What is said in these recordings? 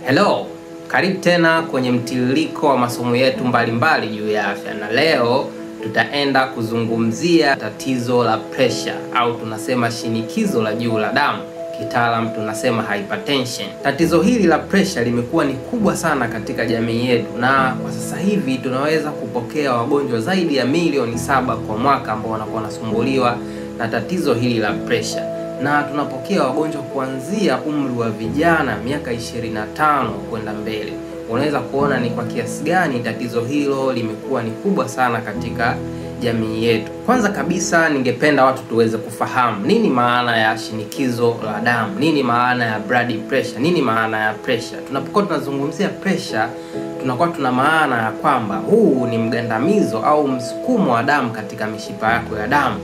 Hello, karibu tena kwenye mtiririko wa masomo yetu mbalimbali juu ya afya, na leo tutaenda kuzungumzia tatizo la pressure au tunasema shinikizo la juu la damu, kitaalam tunasema hypertension. Tatizo hili la pressure limekuwa ni kubwa sana katika jamii yetu, na kwa sasa hivi tunaweza kupokea wagonjwa zaidi ya milioni 7 kwa mwaka ambao wanakuwa wanasumbuliwa na tatizo hili la pressure. Na tunapokea wagonjwa kuanzia umri wa vijana miaka 25 kwenda mbele. Unaweza kuona ni kwa kiasi gani tatizo hilo limekuwa ni kubwa sana katika jamii yetu. Kwanza kabisa ningependa watu tuweze kufahamu nini maana ya shinikizo la damu, nini maana ya blood pressure, nini maana ya pressure. Tunapokuwa tunazungumzia pressure, tunakuwa tuna maana ya kwamba huu ni mgandamizo au msukumo wa damu katika mishipa yako ya damu.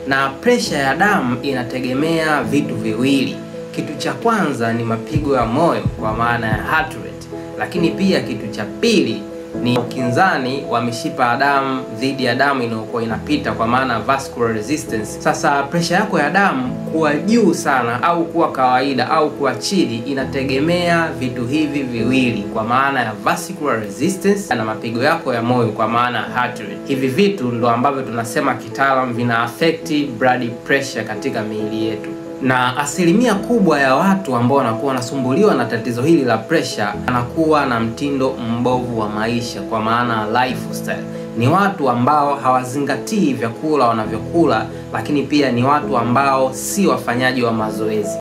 Na pressure ya damu inategemea vitu viwili. Kitu cha kwanza ni mapigo ya moyo kwa maana ya heart rate, lakini pia kitu cha pili ni ukinzani wa mishipa ya damu dhidi ya damu inayokuwa inapita kwa maana vascular resistance. Sasa pressure yako ya damu kuwa juu sana au kuwa kawaida au kuwa chini inategemea vitu hivi viwili kwa maana ya vascular resistance na mapigo yako ya moyo kwa maana heart rate. Hivi vitu ndo ambavyo tunasema kitaalam vina affect blood pressure katika miili yetu. Na asilimia kubwa ya watu ambao wanakuwa wanasumbuliwa na tatizo hili la pressure wanakuwa na mtindo mbovu wa maisha kwa maana lifestyle. Ni watu ambao hawazingatii vyakula wanavyokula, lakini pia ni watu ambao si wafanyaji wa mazoezi.